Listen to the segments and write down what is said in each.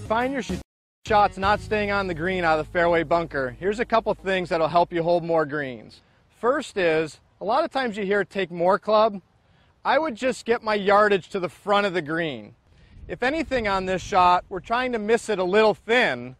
find your shots not staying on the green out of the fairway bunker, here's a couple things that'll help you hold more greens. First is, a lot of times you hear take more club. I would just get my yardage to the front of the green. If anything on this shot, we're trying to miss it a little thin,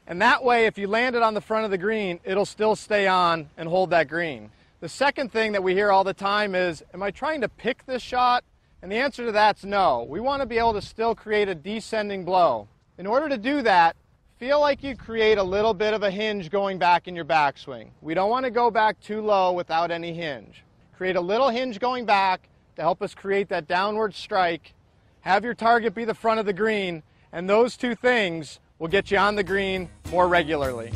and that way if you land it on the front of the green, it'll still stay on and hold that green. The second thing that we hear all the time is, am I trying to pick this shot? And the answer to that's no. We want to be able to still create a descending blow. In order to do that, feel like you create a little bit of a hinge going back in your backswing. We don't want to go back too low without any hinge. Create a little hinge going back to help us create that downward strike. Have your target be the front of the green, and those two things will get you on the green more regularly.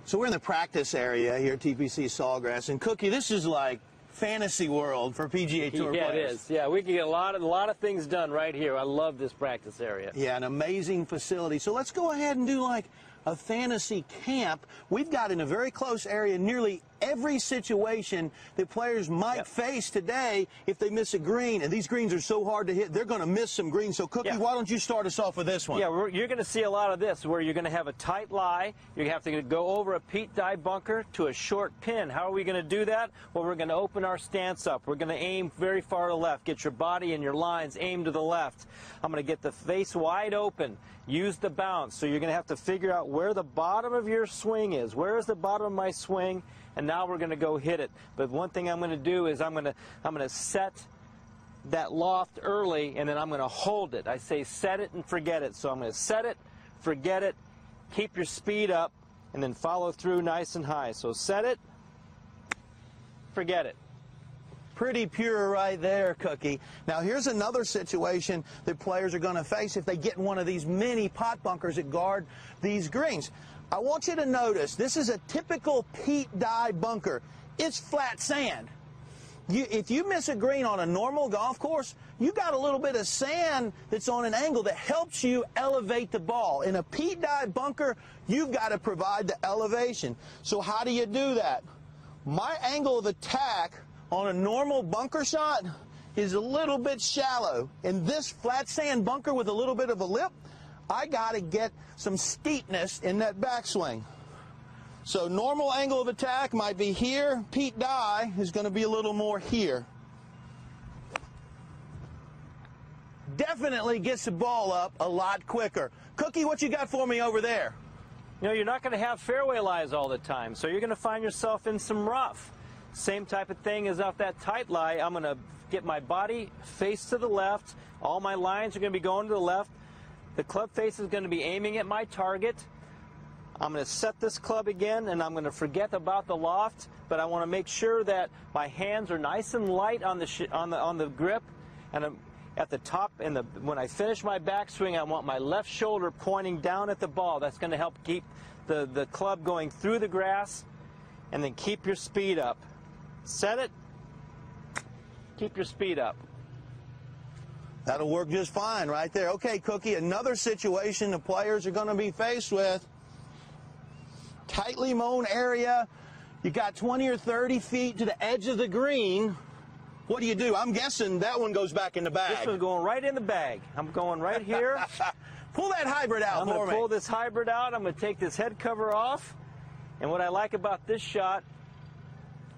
So we're in the practice area here at TPC Sawgrass, and Cookie, this is like fantasy world for PGA Tour players. Yeah, it is. Yeah, we can get a lot of things done right here. I love this practice area. Yeah, an amazing facility. So let's go ahead and do like a fantasy camp. We've got in a very close area nearly every situation that players might face today if they miss a green. And these greens are so hard to hit, they're going to miss some greens. So, Cookie, why don't you start us off with this one? Yeah, you're going to see a lot of this where you're going to have a tight lie. You have to go over a Pete Dye bunker to a short pin. How are we going to do that? Well, we're going to open our stance up. We're going to aim very far to the left. Get your body and your lines aimed to the left. I'm going to get the face wide open. Use the bounce. So you're going to have to figure out where the bottom of your swing is. Where is the bottom of my swing? And now we're going to go hit it. But one thing I'm going to do is I'm going to set that loft early, and then I'm going to hold it. I say set it and forget it. So I'm going to set it, forget it, keep your speed up, and then follow through nice and high. So set it, forget it. Pretty pure right there, Cookie. Now, here's another situation that players are going to face if they get in one of these mini pot bunkers that guard these greens. I want you to notice, this is a typical Pete Dye bunker. It's flat sand. If you miss a green on a normal golf course, you got a little bit of sand that's on an angle that helps you elevate the ball. In a Pete Dye bunker, you've got to provide the elevation. So how do you do that? My angle of attack on a normal bunker shot is a little bit shallow. In this flat sand bunker with a little bit of a lip, I got to get some steepness in that backswing. So normal angle of attack might be here. Pete Dye is going to be a little more here. Definitely gets the ball up a lot quicker. Cookie, what you got for me over there? You know, you're not going to have fairway lies all the time, so you're going to find yourself in some rough. Same type of thing as off that tight lie. I'm going to get my body face to the left. All my lines are going to be going to the left. The club face is going to be aiming at my target. I'm going to set this club again, and I'm going to forget about the loft, but I want to make sure that my hands are nice and light on the grip, and I'm at the top. And when I finish my backswing, I want my left shoulder pointing down at the ball. That's going to help keep the club going through the grass, and then keep your speed up. Set it. Keep your speed up. That'll work just fine right there. Okay, Cookie, another situation the players are going to be faced with. Tightly mown area. You got 20 or 30 feet to the edge of the green. What do? I'm guessing that one goes back in the bag. This one's going right in the bag. I'm going right here. Pull that hybrid out for me. I'm going to pull this hybrid out. I'm going to take this head cover off. And what I like about this shot,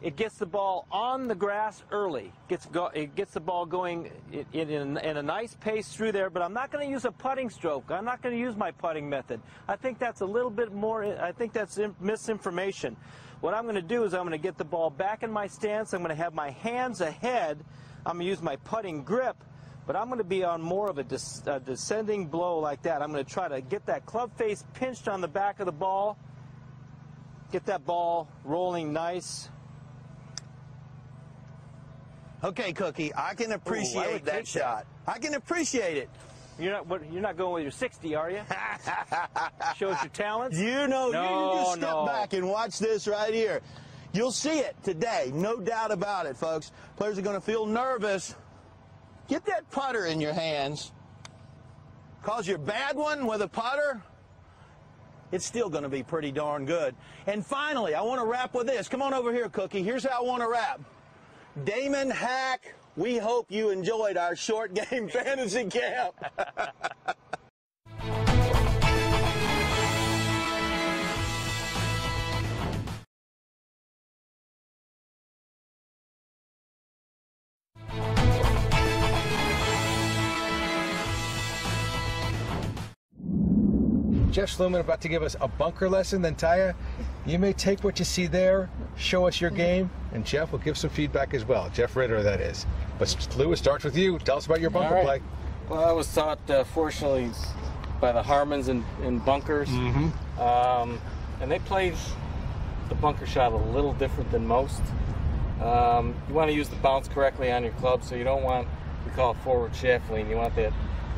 it gets the ball on the grass early. It gets the ball going in a nice pace through there, but I'm not going to use a putting stroke. I'm not going to use my putting method. I think that's a little bit more, I think that's misinformation. What I'm going to do is I'm going to get the ball back in my stance. I'm going to have my hands ahead. I'm going to use my putting grip, but I'm going to be on more of a descending blow like that. I'm going to try to get that club face pinched on the back of the ball, get that ball rolling nice. Okay, Cookie, I can appreciate that shot. I can appreciate it. You're not going with your 60, are you? Shows your talents? You just step back and watch this right here. You'll see it today, no doubt about it, folks. Players are going to feel nervous. Get that putter in your hands. Cause your bad one with a putter, it's still going to be pretty darn good. And finally, I want to wrap with this. Come on over here, Cookie. Here's how I want to wrap. Damon Hack, we hope you enjoyed our short game fantasy camp. Jeff Sluman about to give us a bunker lesson. Then Taya, you may take what you see there, show us your game, and Jeff will give some feedback as well. Jeff Ritter, that is. But Lewis, starts with you. Tell us about your bunker play. Well, I was taught, fortunately, by the Harmons in bunkers. And they play the bunker shot a little different than most. You want to use the bounce correctly on your club, so you don't want, we call it forward shaft lean. You want that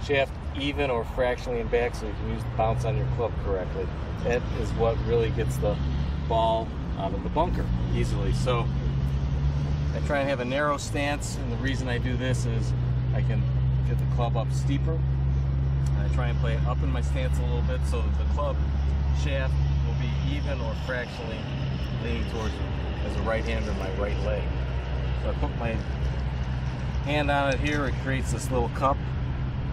shaft even or fractionally in back so you can use the bounce on your club correctly. That is what really gets the ball out of the bunker easily. So I try and have a narrow stance, and the reason I do this is I can get the club up steeper. And I try and play it up in my stance a little bit so that the club shaft will be even or fractionally leaning towards it as a right hander in my right leg. So I put my hand on it here, it creates this little cup.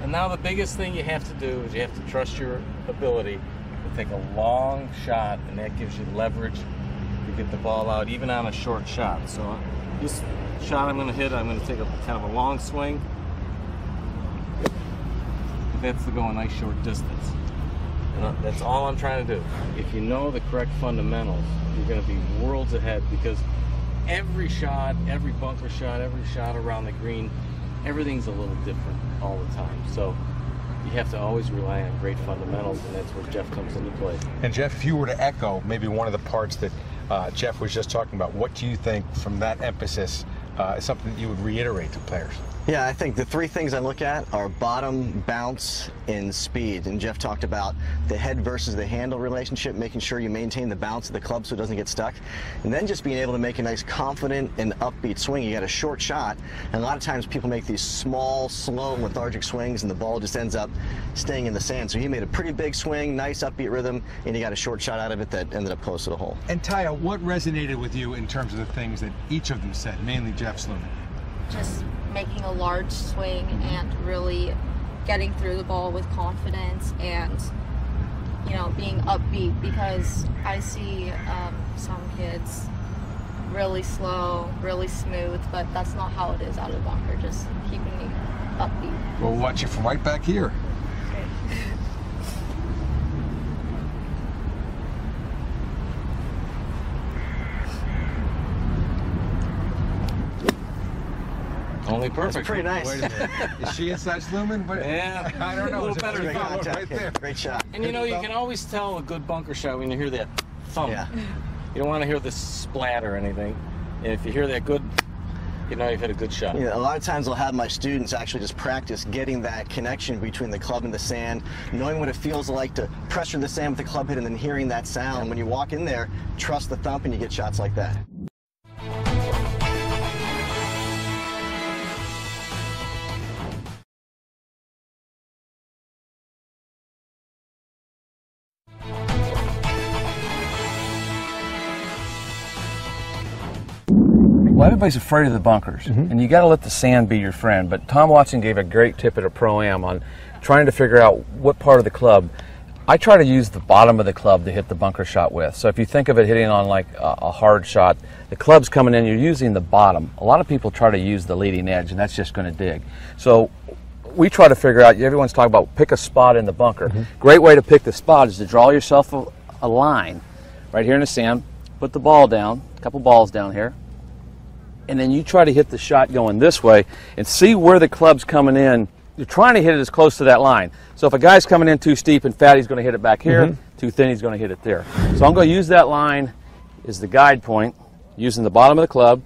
And now the biggest thing you have to do is you have to trust your ability to take a long shot, and that gives you leverage to get the ball out even on a short shot. So this shot I'm going to hit, I'm going to take a kind of a long swing. That's to go a nice short distance. And that's all I'm trying to do. If you know the correct fundamentals, you're going to be worlds ahead, because every shot, every bunker shot, every shot around the green, everything's a little different all the time. So you have to always rely on great fundamentals, and that's where Jeff comes into play. And Jeff, if you were to echo maybe one of the parts that Jeff was just talking about, what do you think from that emphasis is something that you would reiterate to players? Yeah, I think the three things I look at are bottom, bounce, and speed. And Jeff talked about the head versus the handle relationship, making sure you maintain the bounce of the club so it doesn't get stuck. And then just being able to make a nice confident and upbeat swing. You got a short shot, and a lot of times people make these small, slow, lethargic swings, and the ball just ends up staying in the sand. So he made a pretty big swing, nice upbeat rhythm, and he got a short shot out of it that ended up close to the hole. And Taya, what resonated with you in terms of the things that each of them said, mainly Jeff Sluman? Just making a large swing and really getting through the ball with confidence, and being upbeat, because I see some kids really slow, really smooth, but that's not how it is out of the bunker. Just keeping me upbeat. We'll watch you from right back here. Only perfect. That's pretty nice. Wait a minute. Is she inside Sluman? But Yeah, I don't know. A little better Great than contact, right there. Great shot. And you can always tell a good bunker shot when you hear that thump. Yeah. You don't want to hear the splat or anything. And if you hear that good, you've hit a good shot. A lot of times I'll have my students actually just practice getting that connection between the club and the sand, knowing what it feels like to pressure the sand with the club hit, and then hearing that sound. When you walk in there, trust the thump, and you get shots like that. Well, everybody's afraid of the bunkers, and you got to let the sand be your friend. But Tom Watson gave a great tip at a Pro-Am on trying to figure out what part of the club. I try to use the bottom of the club to hit the bunker shot with. So if you think of it hitting on like a hard shot, the club's coming in, you're using the bottom. A lot of people try to use the leading edge, and that's just going to dig. So we try to figure out, everyone's talking about pick a spot in the bunker. Great way to pick the spot is to draw yourself a line right here in the sand, put the ball down, a couple balls down here, and then you try to hit the shot going this way and see where the club's coming in. You're trying to hit it as close to that line. So if a guy's coming in too steep and fat, he's going to hit it back here. Too thin, he's going to hit it there. So I'm going to use that line as the guide point, using the bottom of the club.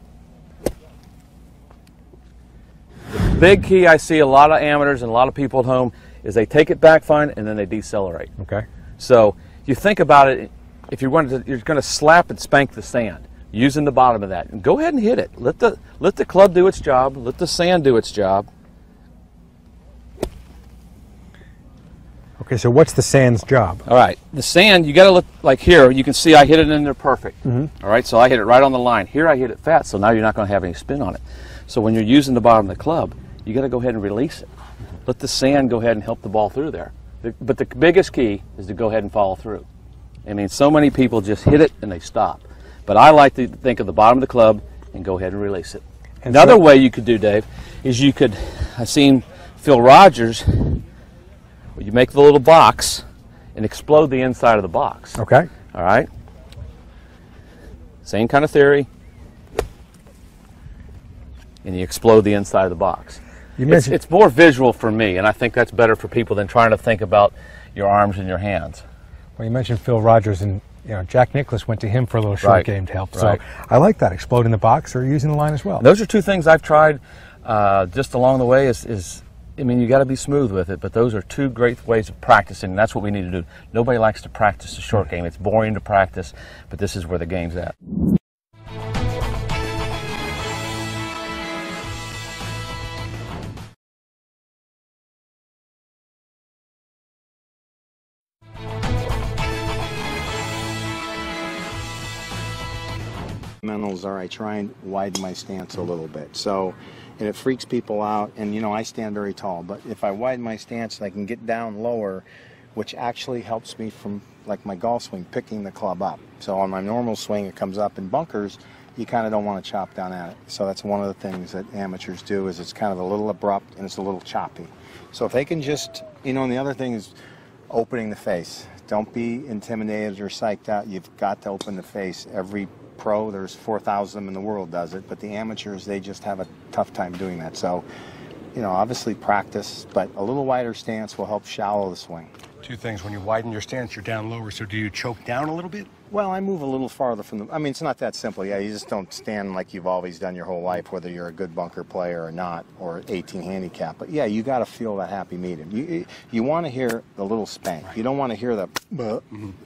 The big key I see a lot of amateurs and a lot of people at home is they take it back fine and then they decelerate. Okay. So you think about it, if you're going to slap and spank the sand, using the bottom of that, and go ahead and hit it. Let the club do its job. Let the sand do its job. Okay, so what's the sand's job? All right, the sand, you got to look like here. You can see I hit it in there perfect. All right, so I hit it right on the line. Here I hit it fat, so now you're not going to have any spin on it. So when you're using the bottom of the club, you got to go ahead and release it. Let the sand go ahead and help the ball through there. But the biggest key is to go ahead and follow through. I mean, so many people just hit it and they stop. But I like to think of the bottom of the club and go ahead and release it. And another way you could do, Dave, is I've seen Phil Rogers, you make the little box and explode the inside of the box. Okay. All right. Same kind of theory. And you explode the inside of the box. It's more visual for me, and I think that's better for people than trying to think about your arms and your hands. Well, you mentioned Phil Rogers, and Jack Nicklaus went to him for a little short game to help. So I like that, exploding the box or using the line as well. And those are two things I've tried just along the way. I mean, you got to be smooth with it, but those are two great ways of practicing, and that's what we need to do. Nobody likes to practice a short game. It's boring to practice, but this is where the game's at. Fundamentals are I try and widen my stance a little bit. So, and it freaks people out, and I stand very tall, but if I widen my stance and I can get down lower, which actually helps me from, like my golf swing, picking the club up. So on my normal swing it comes up. In bunkers, you kind of don't want to chop down at it. So that's one of the things that amateurs do, is it's kind of a little abrupt and it's a little choppy. So if they can just, and the other thing is opening the face. Don't be intimidated or psyched out. You've got to open the face. Every pro, there's 4,000 of them in the world does it, but the amateurs, they just have a tough time doing that. So, obviously practice, but a little wider stance will help shallow the swing. Two things. When you widen your stance, you're down lower, so do you choke down a little bit? Well, I move a little farther from the, it's not that simple. Yeah, you just don't stand like you've always done your whole life, whether you're a good bunker player or not, or 18 handicap. But yeah, you got to feel that happy medium. You want to hear the little spank. You don't want to hear the,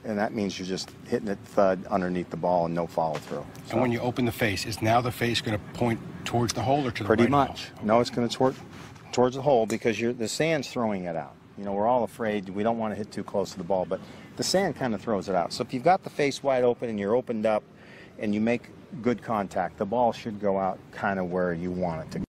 and that means you're just hitting it thud underneath the ball and no follow through. So, and when you open the face, is now the face going to point towards the hole or to the right? Pretty much. No, it's going to towards the hole, because the sand's throwing it out. We're all afraid. We don't want to hit too close to the ball, but the sand kind of throws it out. So if you've got the face wide open and you're opened up and you make good contact, the ball should go out kind of where you want it to go.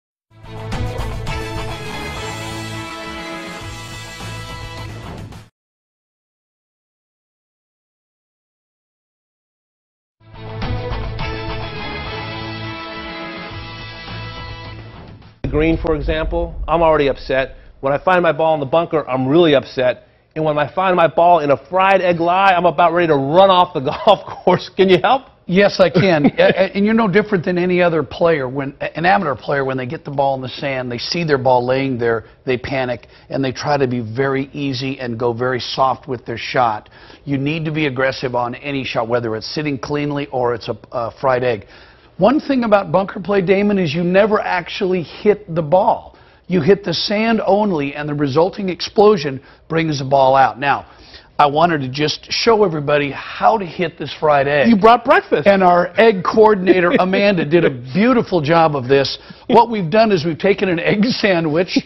Green, for example, I'm already upset. When I find my ball in the bunker, I'm really upset. And when I find my ball in a fried egg lie, I'm about ready to run off the golf course. Can you help? Yes, I can. And you're no different than any other player. When an amateur player, when they get the ball in the sand, they see their ball laying there, they panic, and they try to be very easy and go very soft with their shot. You need to be aggressive on any shot, whether it's sitting cleanly or it's a fried egg. One thing about bunker play, Damon, is you never actually hit the ball. You hit the sand only, and the resulting explosion brings the ball out. Now, I wanted to just show everybody how to hit this fried egg. You brought breakfast. And our egg coordinator, Amanda, did a beautiful job of this. What we've done is we've taken an egg sandwich,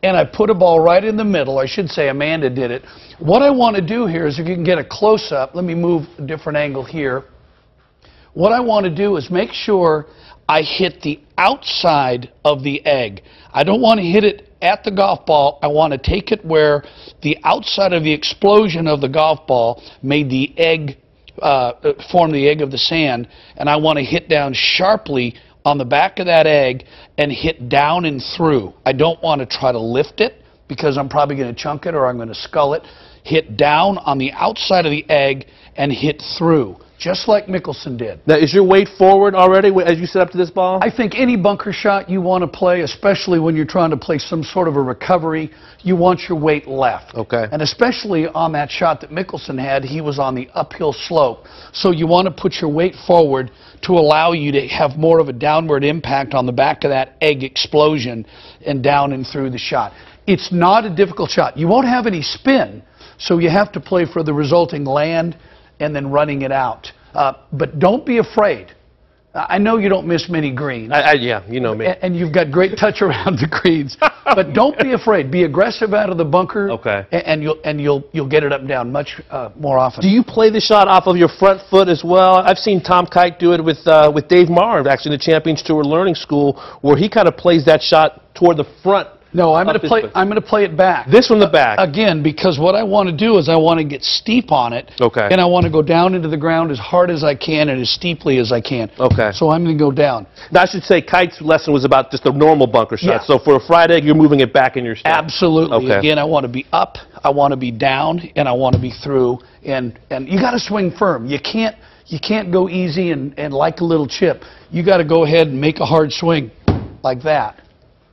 and I put a ball right in the middle. I should say Amanda did it. What I want to do here is, if you can get a close-up, let me move a different angle here. What I want to do is make sure I hit the outside of the egg. I don't want to hit it at the golf ball. I want to take it where the outside of the explosion of the golf ball made the egg, form the egg of the sand, and I want to hit down sharply on the back of that egg and hit down and through. I don't want to try to lift it because I'm probably going to chunk it or I'm going to scull it. Hit down on the outside of the egg and hit through, just like Mickelson did. Now, is your weight forward already as you set up to this ball? I think any bunker shot you want to play, especially when you're trying to play some sort of a recovery, you want your weight left. Okay. And especially on that shot that Mickelson had, he was on the uphill slope. So you want to put your weight forward to allow you to have more of a downward impact on the back of that egg explosion and down and through the shot. It's not a difficult shot. You won't have any spin, so you have to play for the resulting land and then running it out. But don't be afraid. I know you don't miss many greens. Yeah, you know me. And you've got great touch around the greens. But don't be afraid. Be aggressive out of the bunker. Okay. And you'll get it up and down much more often. Do you play the shot off of your front foot as well? I've seen Tom Kite do it with Dave Marr, actually, in the Champions Tour Learning School, where he kind of plays that shot toward the front. No, I'm going to play it back. This from the back. Again, because what I want to do is I want to get steep on it. Okay. And I want to go down into the ground as hard as I can and as steeply as I can. Okay. So I'm going to go down. Now, I should say Kite's lesson was about just a normal bunker shot. Yeah. So for a fried egg, you're moving it back in your step. Absolutely. Okay. Again, I want to be up, I want to be down, and I want to be through. And you got to swing firm. You can't go easy and like a little chip. You got to go ahead and make a hard swing like that.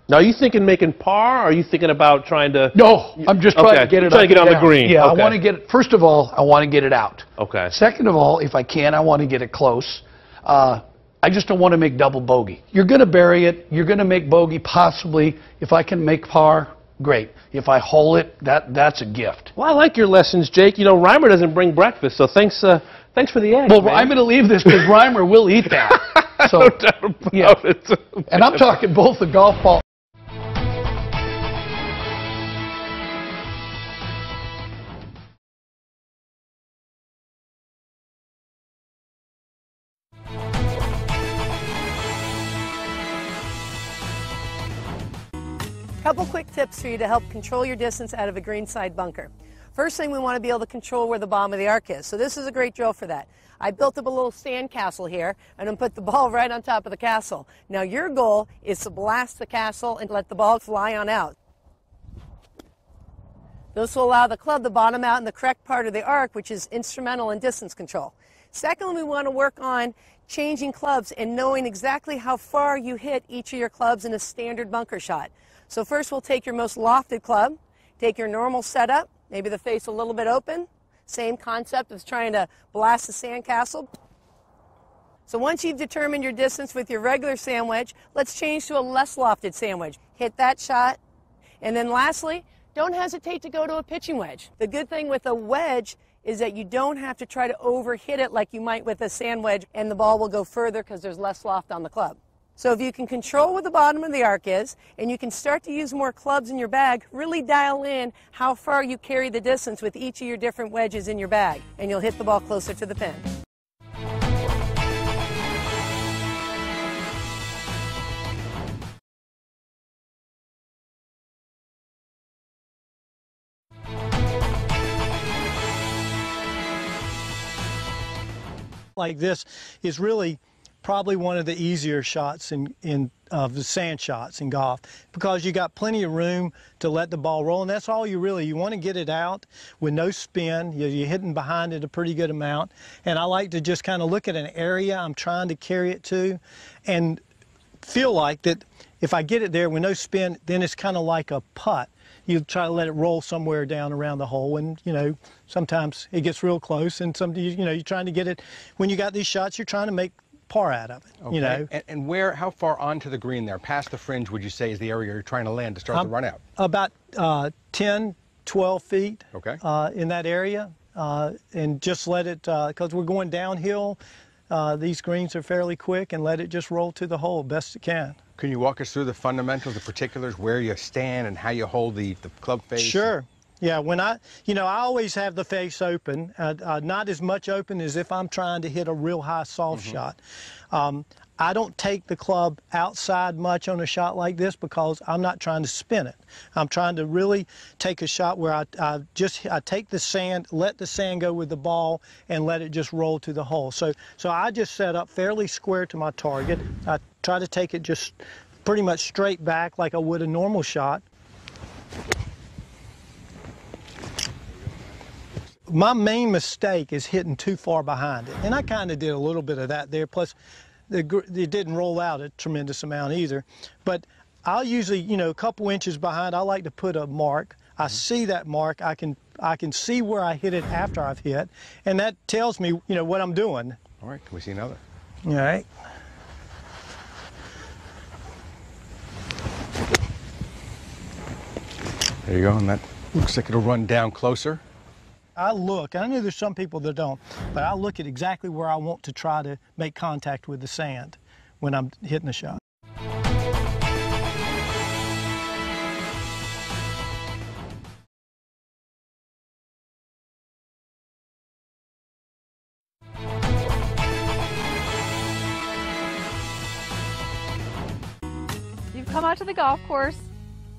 Now, are you thinking making par, or are you thinking about trying to... No, I'm just trying to get it trying to get on the green. Yeah, okay. I want to get it... First of all, I want to get it out. Okay. Second of all, if I can, I want to get it close. I just don't want to make double bogey. You're going to bury it. You're going to make bogey, possibly. If I can make par, great. If I hole it, that's a gift. Well, I like your lessons, Jake. You know, Reimer doesn't bring breakfast, so thanks for the egg. Well, man. I'm going to leave this because Reimer will eat that. So, no doubt about it. And I'm talking both the golf ball. Couple quick tips for you to help control your distance out of a greenside bunker. First thing, we want to be able to control where the bottom of the arc is. So this is a great drill for that. I built up a little sand castle here and then put the ball right on top of the castle. Now your goal is to blast the castle and let the ball fly on out. This will allow the club to bottom out in the correct part of the arc, which is instrumental in distance control. Secondly, we want to work on changing clubs and knowing exactly how far you hit each of your clubs in a standard bunker shot. So first we'll take your most lofted club, take your normal setup, maybe the face a little bit open. Same concept as trying to blast the sandcastle. So once you've determined your distance with your regular sand wedge, let's change to a less lofted sand wedge. Hit that shot. And then lastly, don't hesitate to go to a pitching wedge. The good thing with a wedge is that you don't have to try to overhit it like you might with a sand wedge, and the ball will go further because there's less loft on the club. So if you can control where the bottom of the arc is, and you can start to use more clubs in your bag, really dial in how far you carry the distance with each of your different wedges in your bag, and you'll hit the ball closer to the pin. Like this is really probably one of the easier shots of the sand shots in golf, because you got plenty of room to let the ball roll, and that's all you want to get it out with no spin. You're hitting behind it a pretty good amount, and I like to just kind of look at an area I'm trying to carry it to and feel like that if I get it there with no spin, then it's kind of like a putt. You try to let it roll somewhere down around the hole, and sometimes it gets real close, and you're trying to get it. When you got these shots, you're trying to make par out of it. Okay. And how far onto the green there, past the fringe, would you say is the area you're trying to land to start the run out? About 10, 12 feet. Okay. In that area, and just let it, because we're going downhill. These greens are fairly quick, and let it just roll to the hole best it can. Can you walk us through the fundamentals, the particulars, where you stand and how you hold the club face? Sure. Yeah, when I always have the face open, not as much open as if I'm trying to hit a real high soft shot. I don't take the club outside much on a shot like this because I'm not trying to spin it. I'm trying to really take a shot where I take the sand, let the sand go with the ball, and let it just roll to the hole. So I just set up fairly square to my target. I try to take it just pretty much straight back like I would a normal shot. My main mistake is hitting too far behind it, and I kind of did a little bit of that there. Plus, it didn't roll out a tremendous amount either. But I'll usually, you know, a couple inches behind, I like to put a mark. I see that mark. I can see where I hit it after I've hit, and that tells me, you know, what I'm doing. All right, can we see another? All right. There you go, and that looks like it'll run down closer. I look, I know there's some people that don't, but I look at exactly where I want to try to make contact with the sand when I'm hitting the shot. You've come out to the golf course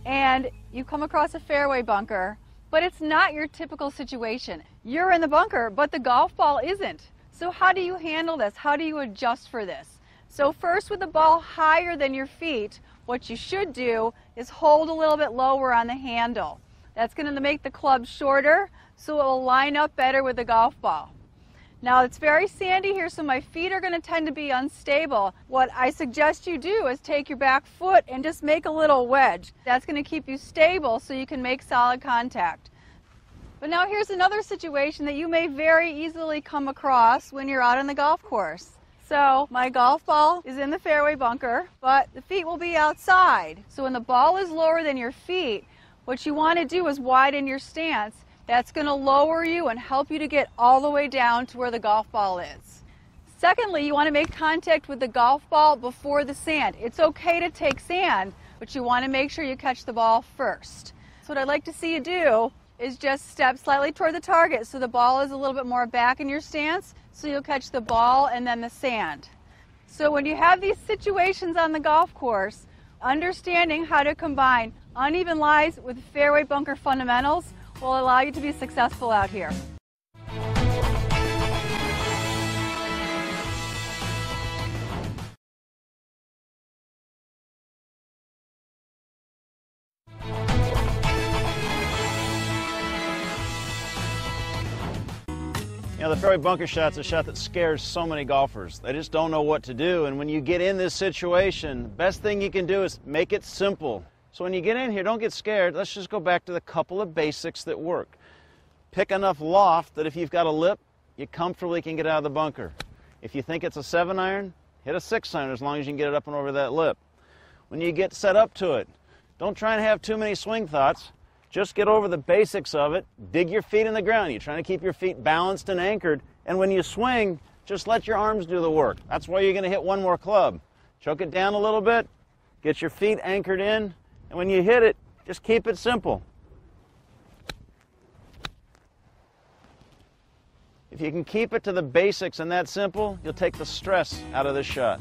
and you come across a fairway bunker. But it's not your typical situation. You're in the bunker, but the golf ball isn't. So how do you handle this? How do you adjust for this? So first, with the ball higher than your feet, what you should do is hold a little bit lower on the handle. That's going to make the club shorter, so it will line up better with the golf ball. Now it's very sandy here, so my feet are going to tend to be unstable. What I suggest you do is take your back foot and just make a little wedge. That's going to keep you stable so you can make solid contact. But now here's another situation that you may very easily come across when you're out on the golf course. So my golf ball is in the fairway bunker, but the feet will be outside. So when the ball is lower than your feet, what you want to do is widen your stance. That's going to lower you and help you to get all the way down to where the golf ball is. Secondly, you want to make contact with the golf ball before the sand. It's okay to take sand, but you want to make sure you catch the ball first. So what I'd like to see you do is just step slightly toward the target so the ball is a little bit more back in your stance, so you'll catch the ball and then the sand. So when you have these situations on the golf course, understanding how to combine uneven lies with fairway bunker fundamentals will allow you to be successful out here. You know, the fairway bunker shot's a shot that scares so many golfers. They just don't know what to do, and when you get in this situation, the best thing you can do is make it simple. So when you get in here, don't get scared. Let's just go back to the couple of basics that work. Pick enough loft that if you've got a lip, you comfortably can get out of the bunker. If you think it's a 7-iron, hit a 6-iron as long as you can get it up and over that lip. When you get set up to it, don't try and have too many swing thoughts. Just get over the basics of it. Dig your feet in the ground. You're trying to keep your feet balanced and anchored. And when you swing, just let your arms do the work. That's why you're going to hit one more club. Choke it down a little bit. Get your feet anchored in. And when you hit it, just keep it simple. If you can keep it to the basics and that simple, you'll take the stress out of this shot.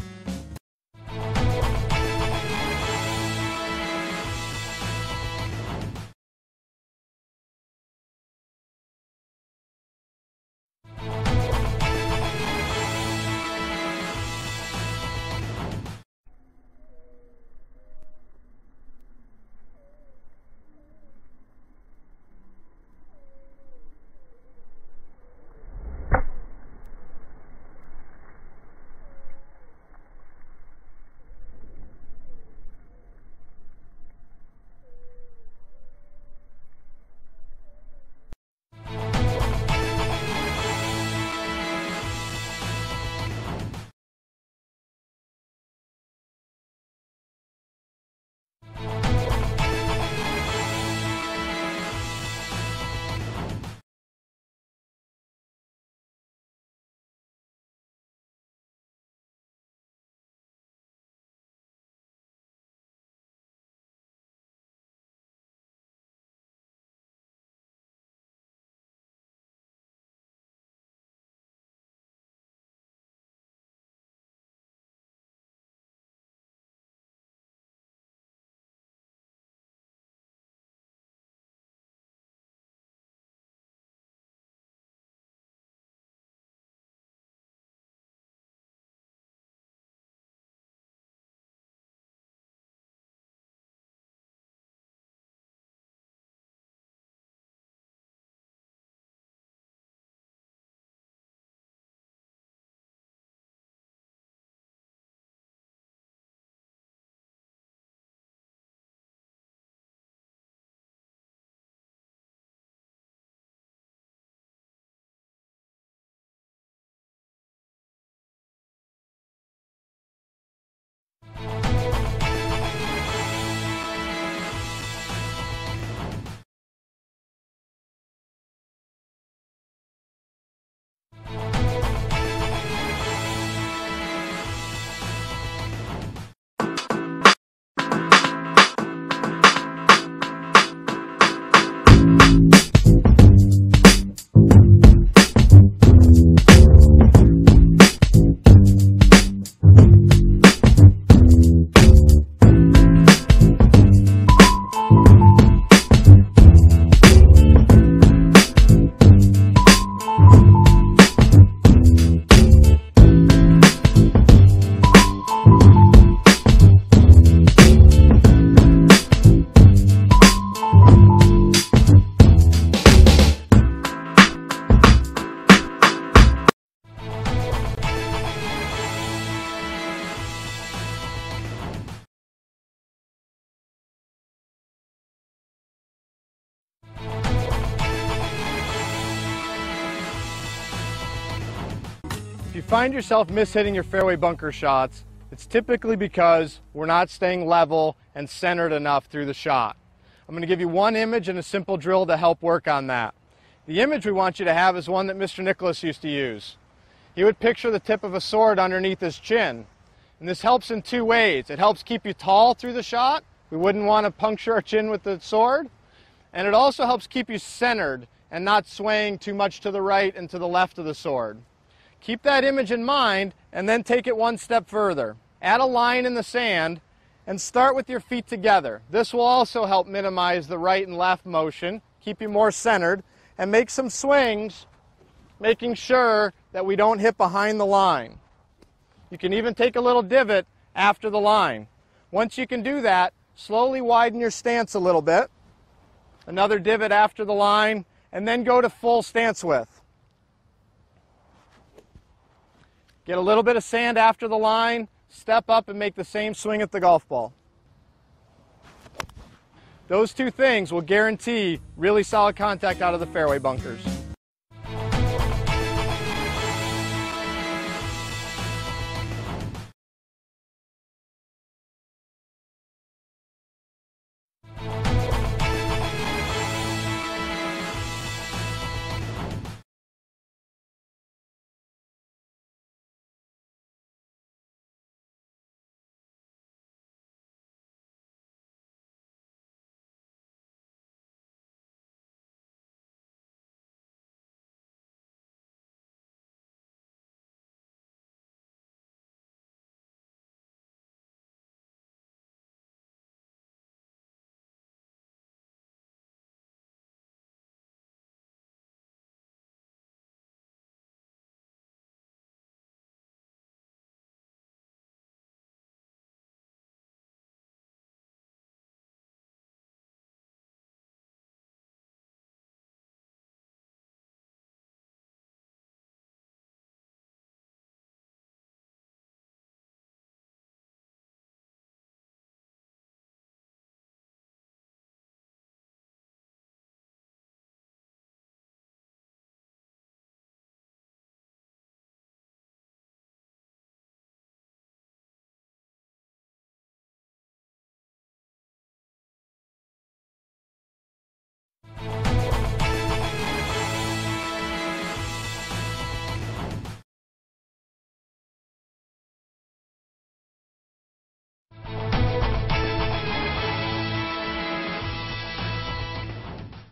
If you find yourself mishitting your fairway bunker shots, it's typically because we're not staying level and centered enough through the shot. I'm going to give you one image and a simple drill to help work on that. The image we want you to have is one that Mr. Nicklaus used to use. He would picture the tip of a sword underneath his chin. And this helps in two ways. It helps keep you tall through the shot. We wouldn't want to puncture our chin with the sword. And it also helps keep you centered and not swaying too much to the right and to the left of the sword. Keep that image in mind and then take it one step further. Add a line in the sand and start with your feet together. This will also help minimize the right and left motion, keep you more centered, and make some swings, making sure that we don't hit behind the line. You can even take a little divot after the line. Once you can do that, slowly widen your stance a little bit. Another divot after the line, and then go to full stance width. Get a little bit of sand after the line, step up and make the same swing at the golf ball. Those two things will guarantee really solid contact out of the fairway bunkers.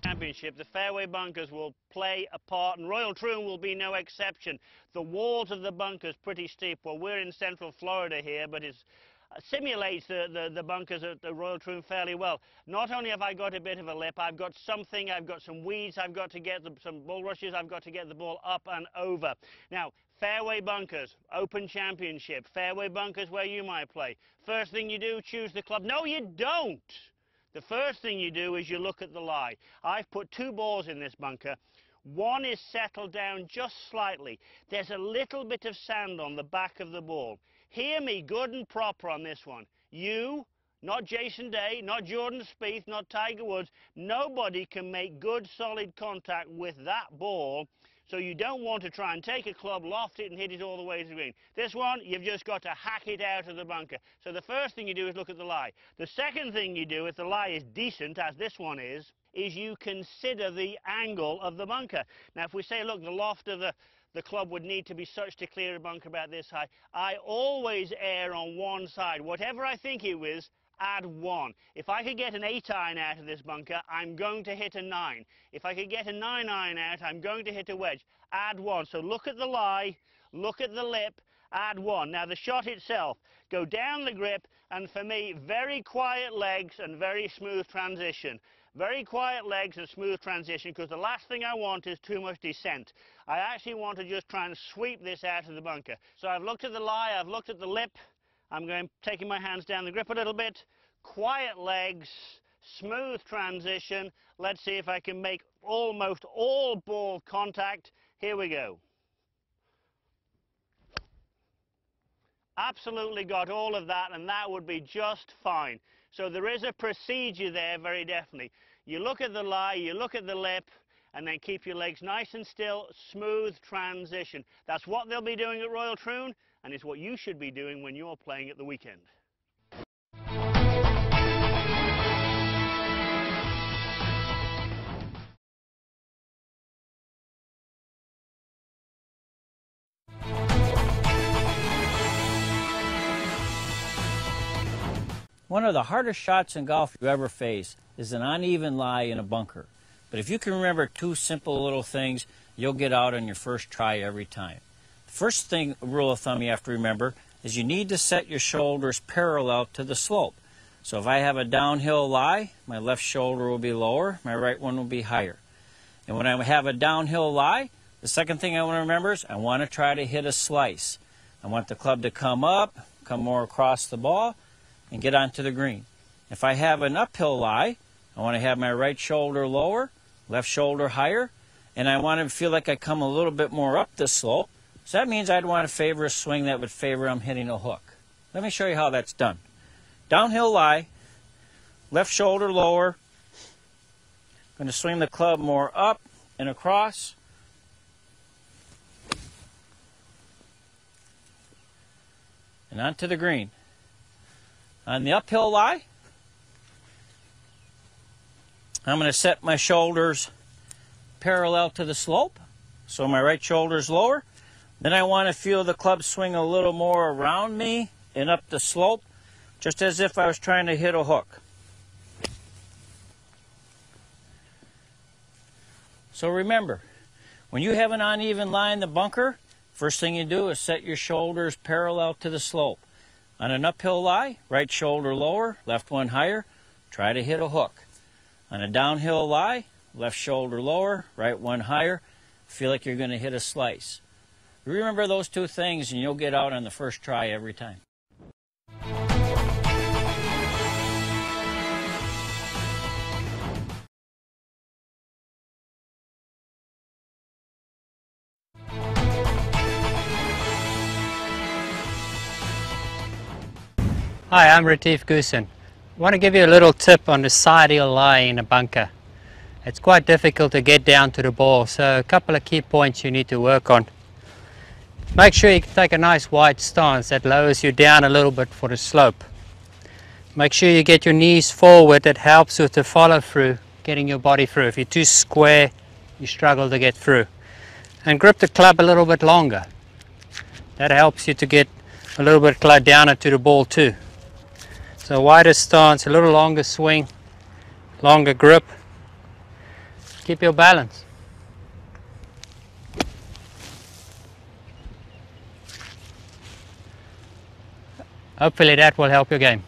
Championship, the fairway bunkers will play a part, and Royal Troon will be no exception. The walls of the bunkers pretty steep. Well, we're in central Florida here, but it simulates the bunkers at the Royal Troon fairly well. Not only have I got a bit of a lip, I've got something, I've got some weeds, I've got to get some bulrushes, I've got to get the ball up and over. Now, fairway bunkers, Open Championship, fairway bunkers where you might play. First thing you do, choose the club. No, you don't! The first thing you do is you look at the lie. I've put two balls in this bunker. One is settled down just slightly. There's a little bit of sand on the back of the ball. Hear me good and proper on this one. You, not Jason Day, not Jordan Spieth, not Tiger Woods, nobody can make good solid contact with that ball. So you don't want to try and take a club, loft it and hit it all the way to the green. This one, you've just got to hack it out of the bunker. So the first thing you do is look at the lie. The second thing you do, if the lie is decent, as this one is you consider the angle of the bunker. Now if we say, look, the loft of the club would need to be such to clear a bunker about this high, I always err on one side. Whatever I think it is, add 1. If I could get an 8-iron out of this bunker, I'm going to hit a 9. If I could get a 9-iron out, I'm going to hit a wedge. Add 1. So look at the lie, look at the lip, add 1. Now the shot itself, go down the grip, and for me, very quiet legs and very smooth transition. Very quiet legs and smooth transition, because the last thing I want is too much descent. I actually want to just try and sweep this out of the bunker. So I've looked at the lie, I've looked at the lip, I'm taking my hands down the grip a little bit, quiet legs, smooth transition. Let's see if I can make almost all ball contact. Here we go. Absolutely got all of that, and that would be just fine. So there is a procedure there, very definitely. You look at the lie, you look at the lip, and then keep your legs nice and still, smooth transition. That's what they'll be doing at Royal Troon, and it's what you should be doing when you're playing at the weekend. One of the hardest shots in golf you ever face is an uneven lie in a bunker. But if you can remember two simple little things, you'll get out on your first try every time. The first rule of thumb you have to remember is you need to set your shoulders parallel to the slope. So if I have a downhill lie, my left shoulder will be lower, my right one will be higher. And when I have a downhill lie, the second thing I want to remember is I want to try to hit a slice. I want the club to come up, come more across the ball, and get onto the green. If I have an uphill lie, I want to have my right shoulder lower, left shoulder higher, and I want to feel like I come a little bit more up the slope. So that means I'd want to favor a swing that would favor I'm hitting a hook. Let me show you how that's done. Downhill lie, left shoulder lower, going to swing the club more up and across. And onto the green. On the uphill lie, I'm going to set my shoulders parallel to the slope, so my right shoulder is lower. Then I want to feel the club swing a little more around me and up the slope, just as if I was trying to hit a hook. So remember, when you have an uneven lie in the bunker, first thing you do is set your shoulders parallel to the slope. On an uphill lie, right shoulder lower, left one higher, try to hit a hook. On a downhill lie, left shoulder lower, right one higher, feel like you're going to hit a slice. Remember those two things and you'll get out on the first try every time. Hi, I'm Retief Goosen. I want to give you a little tip on the side heel lie in a bunker. It's quite difficult to get down to the ball, so a couple of key points you need to work on. Make sure you take a nice wide stance that lowers you down a little bit for the slope. Make sure you get your knees forward, that helps with the follow through, getting your body through. If you're too square, you struggle to get through. And grip the club a little bit longer. That helps you to get a little bit downer to the ball too. So wider stance, a little longer swing, longer grip. Keep your balance. Hopefully that will help your game.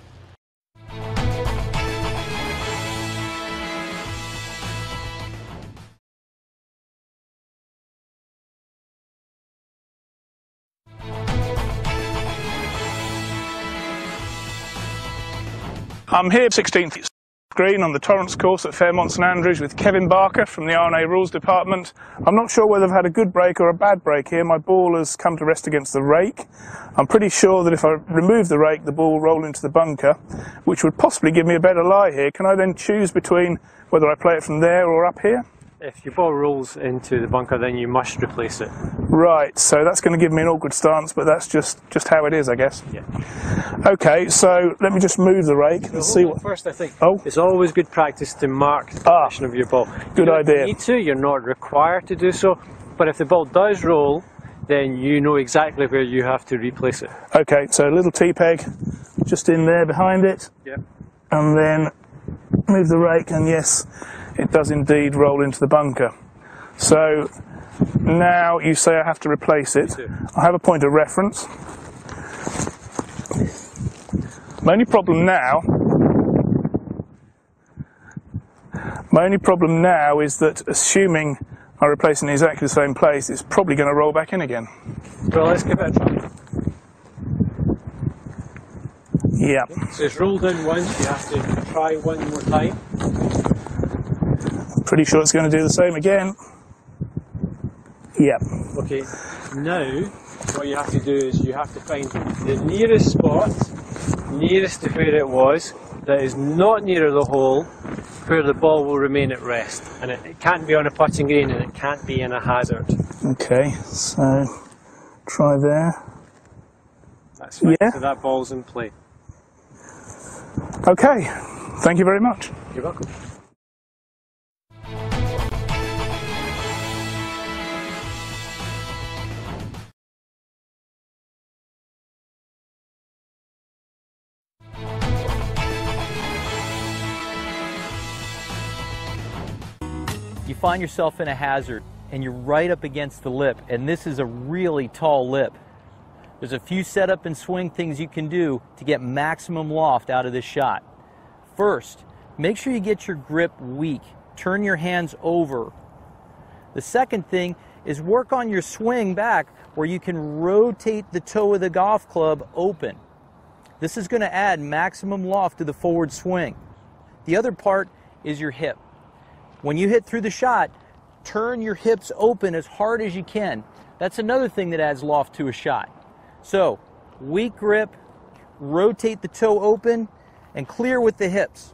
I'm here 16th green on the Torrance course at Fairmont St Andrews with Kevin Barker from the R&A Rules Department. I'm not sure whether I've had a good break or a bad break here. My ball has come to rest against the rake. I'm pretty sure that if I remove the rake, the ball will roll into the bunker, which would possibly give me a better lie here. Can I then choose between whether I play it from there or up here? If your ball rolls into the bunker, then you must replace it. Right, so that's going to give me an awkward stance, but that's just how it is, I guess. Yeah. Okay, so let me just move the rake and see what... First, I think it's always good practice to mark the position of your ball. Good idea. You need to, you're not required to do so, but if the ball does roll, then you know exactly where you have to replace it. Okay, so a little T-peg just in there behind it. Yeah. And then move the rake, and yes, it does indeed roll into the bunker. So now you say I have to replace it. I have a point of reference. My only problem now is that, assuming I replace it in exactly the same place, it's probably going to roll back in again. Well, let's give it a try. Yeah. So it's rolled in once, you have to try one more time. Pretty sure it's going to do the same again. Yeah. Okay, now what you have to do is you have to find the nearest spot, nearest to where it was, that is not nearer the hole, where the ball will remain at rest, and it can't be on a putting green and it can't be in a hazard. Okay, so try there. That's right, Yeah. so that ball's in play. Okay, thank you very much. You're welcome. You find yourself in a hazard and you're right up against the lip, and this is a really tall lip. There's a few setup and swing things you can do to get maximum loft out of this shot. First, make sure you get your grip weak. Turn your hands over. The second thing is work on your swing back where you can rotate the toe of the golf club open. This is going to add maximum loft to the forward swing. The other part is your hip. When you hit through the shot, turn your hips open as hard as you can. That's another thing that adds loft to a shot. So, weak grip, rotate the toe open, and clear with the hips.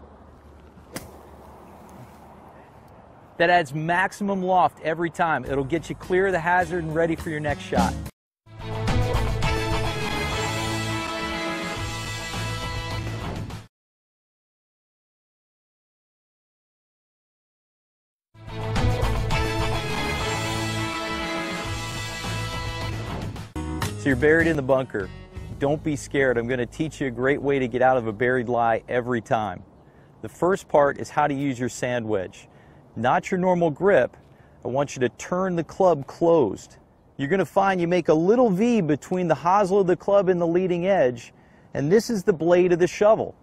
That adds maximum loft every time. It'll get you clear of the hazard and ready for your next shot. So you're buried in the bunker. Don't be scared. I'm going to teach you a great way to get out of a buried lie every time. The first part is how to use your sand wedge. Not your normal grip. I want you to turn the club closed. You're going to find you make a little V between the hosel of the club and the leading edge, and this is the blade of the shovel.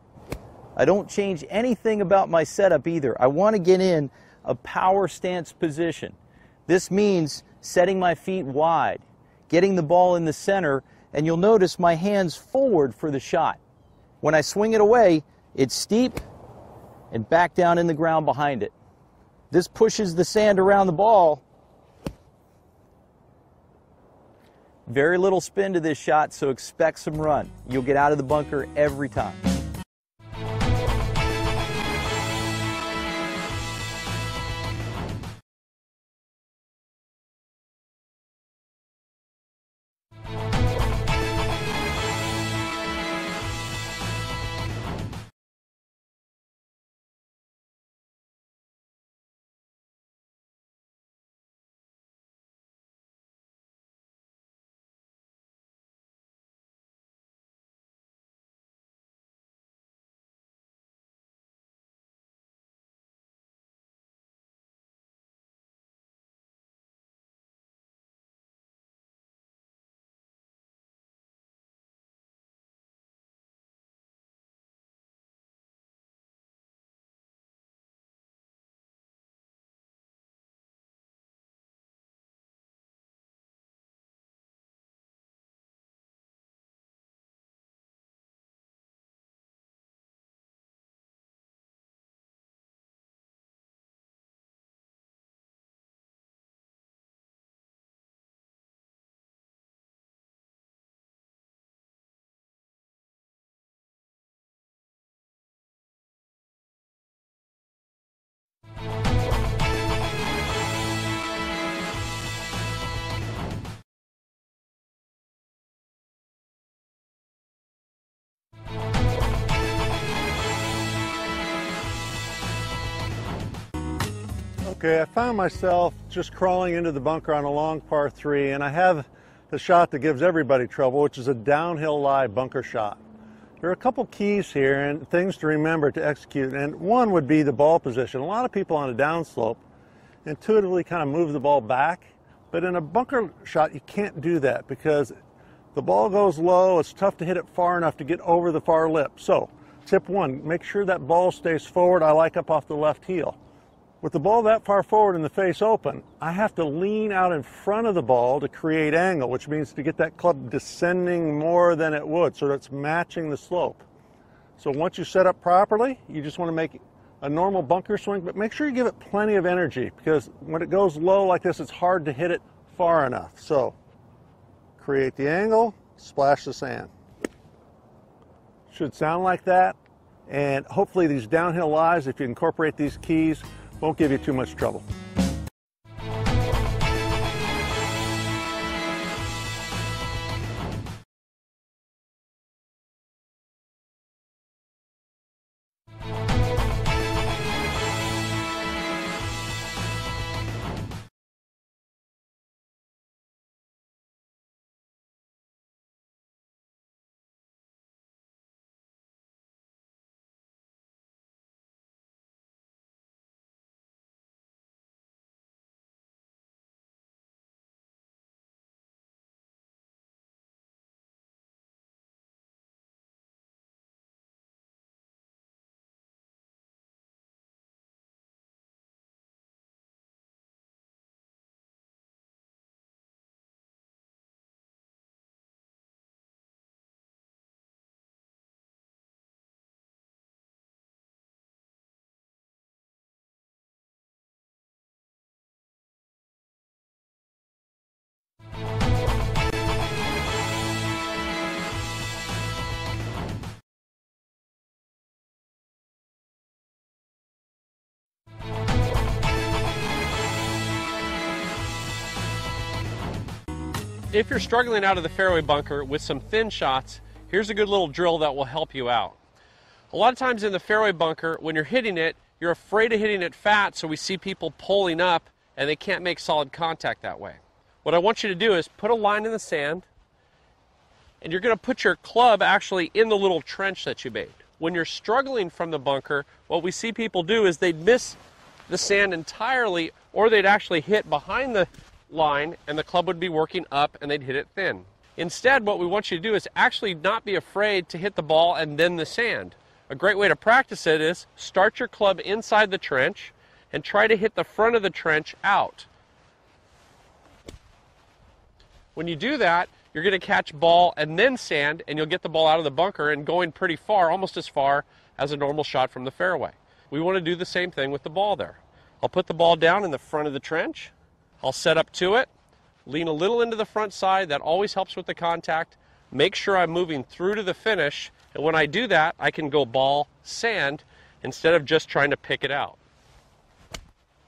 I don't change anything about my setup either. I want to get in a power stance position. This means setting my feet wide, getting the ball in the center, and you'll notice my hands forward for the shot. When I swing it away, it's steep and back down in the ground behind it. This pushes the sand around the ball. Very little spin to this shot, so expect some run. You'll get out of the bunker every time. Okay, I found myself just crawling into the bunker on a long par 3, and I have the shot that gives everybody trouble, which is a downhill lie bunker shot. There are a couple keys here and things to remember to execute, and one would be the ball position. A lot of people on a downslope intuitively kind of move the ball back, but in a bunker shot you can't do that because the ball goes low, it's tough to hit it far enough to get over the far lip. So, tip 1, make sure that ball stays forward. I like up off the left heel. With the ball that far forward and the face open, I have to lean out in front of the ball to create angle, which means to get that club descending more than it would, so that it's matching the slope. So once you set up properly, you just want to make a normal bunker swing, but make sure you give it plenty of energy, because when it goes low like this, it's hard to hit it far enough. So create the angle, splash the sand. Should sound like that. And hopefully these downhill lies, if you incorporate these keys, won't give you too much trouble. If you're struggling out of the fairway bunker with some thin shots, here's a good little drill that will help you out. A lot of times in the fairway bunker, when you're hitting it, you're afraid of hitting it fat, so we see people pulling up and they can't make solid contact that way. What I want you to do is put a line in the sand, and you're going to put your club actually in the little trench that you made. When you're struggling from the bunker, what we see people do is they'd miss the sand entirely, or they'd actually hit behind the line and the club would be working up and they'd hit it thin. Instead, what we want you to do is actually not be afraid to hit the ball and then the sand. A great way to practice it is start your club inside the trench and try to hit the front of the trench out. When you do that, you're going to catch ball and then sand, and you'll get the ball out of the bunker and going pretty far, almost as far as a normal shot from the fairway. We want to do the same thing with the ball there. I'll put the ball down in the front of the trench. I'll set up to it, lean a little into the front side. That always helps with the contact. Make sure I'm moving through to the finish, and when I do that, I can go ball, sand, instead of just trying to pick it out.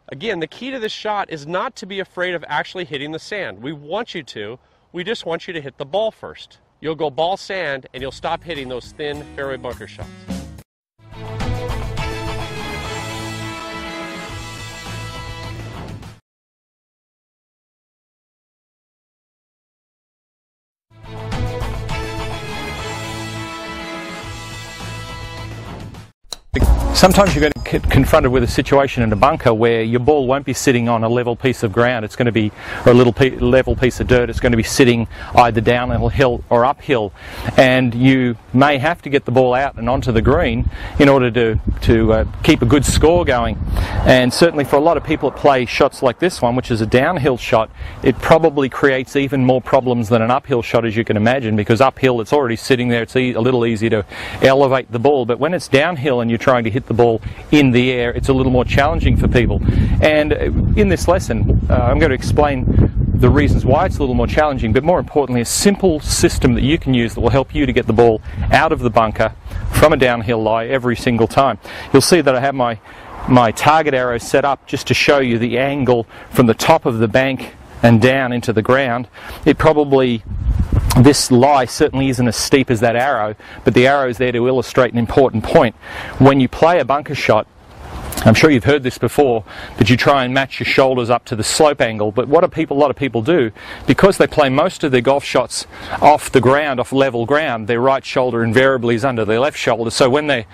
Again, the key to this shot is not to be afraid of actually hitting the sand. We want you to. We just want you to hit the ball first. You'll go ball, sand, and you'll stop hitting those thin fairway bunker shots. Sometimes you're going to get confronted with a situation in a bunker where your ball won't be sitting on a level piece of ground. It's going to be, or a little level piece of dirt. It's going to be sitting either downhill or uphill, and you may have to get the ball out and onto the green in order to keep a good score going. And certainly for a lot of people that play shots like this one, which is a downhill shot, it probably creates even more problems than an uphill shot, as you can imagine, because uphill it's already sitting there. It's a little easy to elevate the ball, but when it's downhill and you're trying to hit the ball in the air, it's a little more challenging for people. And in this lesson, I'm going to explain the reasons why it's a little more challenging, but more importantly, a simple system that you can use that will help you to get the ball out of the bunker from a downhill lie every single time. You'll see that I have my target arrow set up just to show you the angle from the top of the bank and down into the ground. This lie certainly isn't as steep as that arrow, but the arrow is there to illustrate an important point. When you play a bunker shot, I'm sure you've heard this before, that you try and match your shoulders up to the slope angle, but what a lot of people do, because they play most of their golf shots off the ground, off level ground, their right shoulder invariably is under their left shoulder, so when they're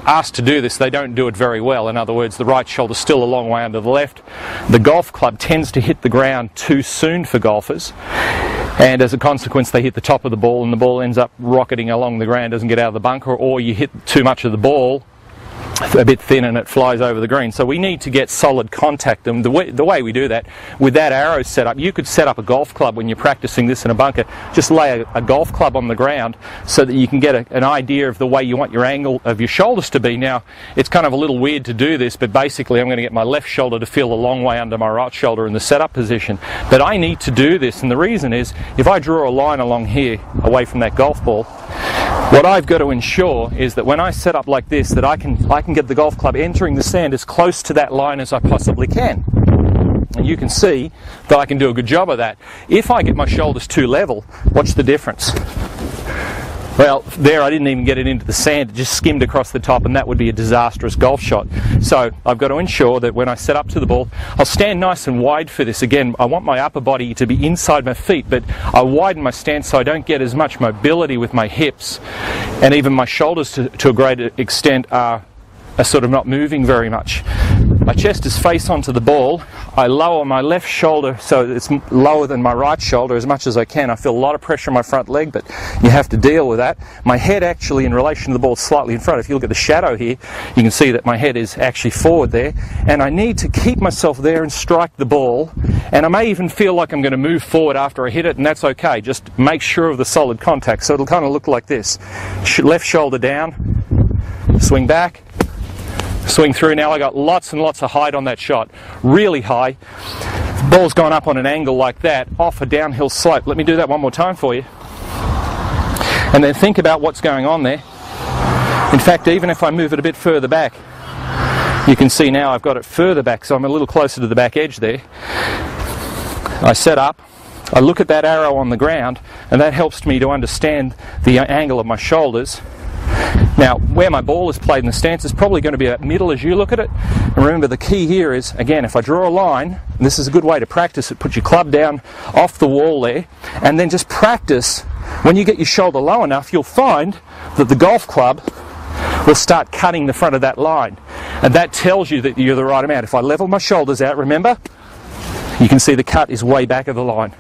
asked to do this, they don't do it very well. In other words, the right shoulder's still a long way under the left. The golf club tends to hit the ground too soon for golfers, and as a consequence they hit the top of the ball and the ball ends up rocketing along the ground, doesn't get out of the bunker, or you hit too much of the ball a bit thin and it flies over the green. So we need to get solid contact, and the way we do that, with that arrow set up, you could set up a golf club when you're practicing this in a bunker. Just lay a golf club on the ground so that you can get an idea of the way you want your angle of your shoulders to be. Now, it's kind of a little weird to do this, but basically I'm going to get my left shoulder to feel a long way under my right shoulder in the setup position. But I need to do this, and the reason is, if I draw a line along here away from that golf ball, What I've got to ensure is that when I set up like this, that I can get the golf club entering the sand as close to that line as I possibly can. And you can see that I can do a good job of that. If I get my shoulders too level, watch the difference. Well, there I didn't even get it into the sand, it just skimmed across the top, and that would be a disastrous golf shot. So I've got to ensure that when I set up to the ball, I'll stand nice and wide for this. Again, I want my upper body to be inside my feet, but I widen my stance so I don't get as much mobility with my hips, and even my shoulders to a greater extent are sort of not moving very much. My chest is face onto the ball. I lower my left shoulder so it's lower than my right shoulder as much as I can. I feel a lot of pressure on my front leg, but you have to deal with that. My head actually in relation to the ball is slightly in front. If you look at the shadow here, you can see that my head is actually forward there. And I need to keep myself there and strike the ball. And I may even feel like I'm going to move forward after I hit it, and that's okay. Just make sure of the solid contact. So it'll kind of look like this. Left shoulder down, swing back, swing through. Now I got lots and lots of height on that shot, really high. The ball's gone up on an angle like that, off a downhill slope. Let me do that one more time for you. And then think about what's going on there. In fact, even if I move it a bit further back, you can see now I've got it further back, so I'm a little closer to the back edge there. I set up, I look at that arrow on the ground, and that helps me to understand the angle of my shoulders. Now, where my ball is played in the stance is probably going to be at middle as you look at it. And remember, the key here is, again, if I draw a line, and this is a good way to practice it, put your club down off the wall there, and then just practice. When you get your shoulder low enough, you'll find that the golf club will start cutting the front of that line. And that tells you that you're the right amount. If I level my shoulders out, remember, you can see the cut is way back of the line.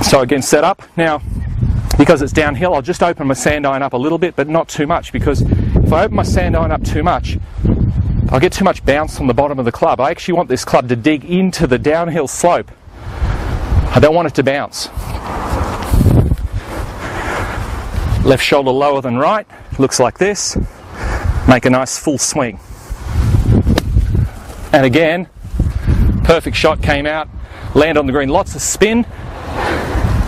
So again, set up. Now, because it's downhill, I'll just open my sand iron up a little bit, but not too much, because if I open my sand iron up too much, I'll get too much bounce on the bottom of the club. I actually want this club to dig into the downhill slope. I don't want it to bounce. Left shoulder lower than right, looks like this. Make a nice full swing. And again, perfect shot came out, land on the green, lots of spin,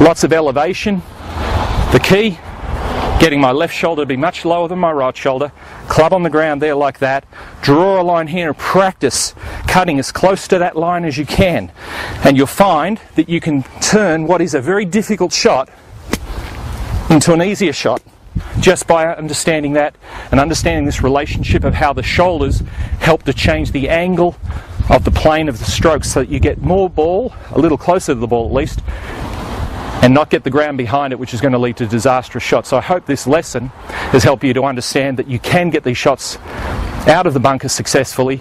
lots of elevation. The key, getting my left shoulder to be much lower than my right shoulder, club on the ground there like that, draw a line here and practice cutting as close to that line as you can. And you'll find that you can turn what is a very difficult shot into an easier shot just by understanding that and understanding this relationship of how the shoulders help to change the angle of the plane of the stroke so that you get more ball, a little closer to the ball at least, and not get the ground behind it, which is going to lead to disastrous shots. So I hope this lesson has helped you to understand that you can get these shots out of the bunker successfully,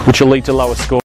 which will lead to lower scores.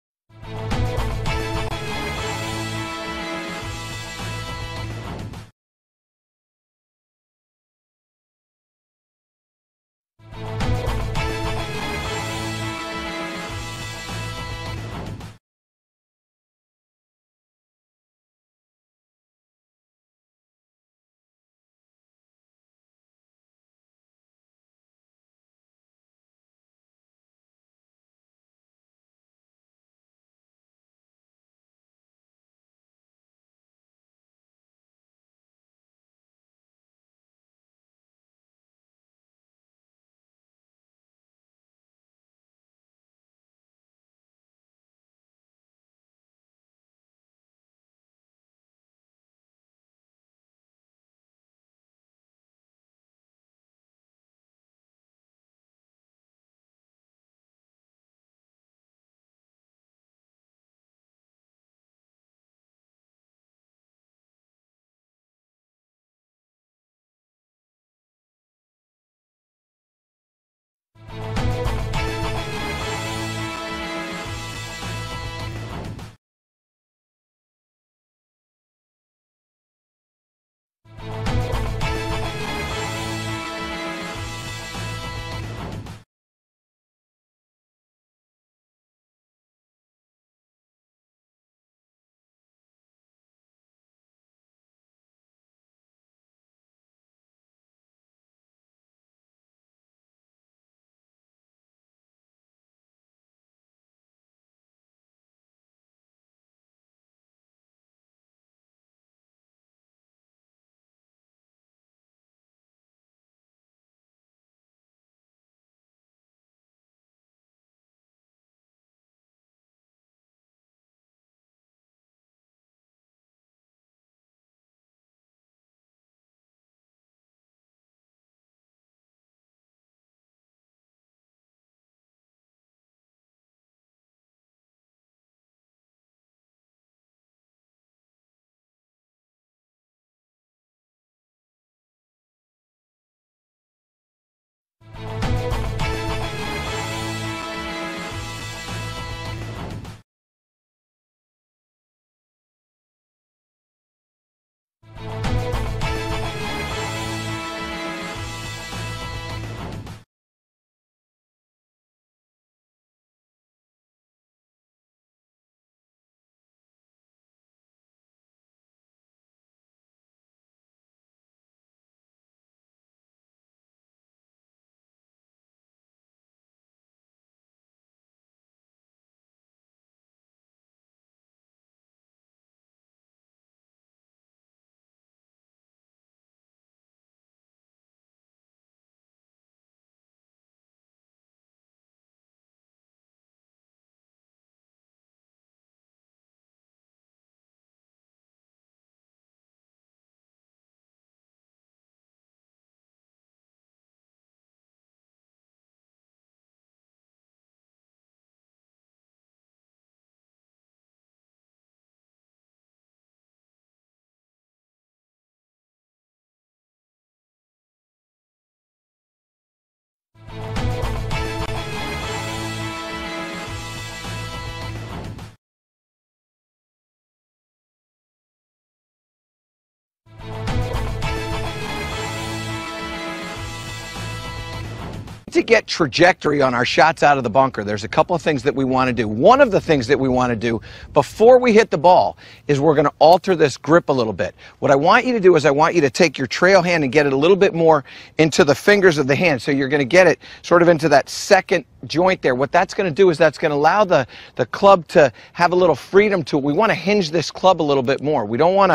to get trajectory on our shots out of the bunker, there's a couple of things that we want to do. One of the things that we want to do before we hit the ball is we're going to alter this grip a little bit. What I want you to do is I want you to take your trail hand and get it a little bit more into the fingers of the hand. So you're going to get it sort of into that second joint there. What that's going to do is that's going to allow the club to have a little freedom to it. We want to hinge this club a little bit more. We don't want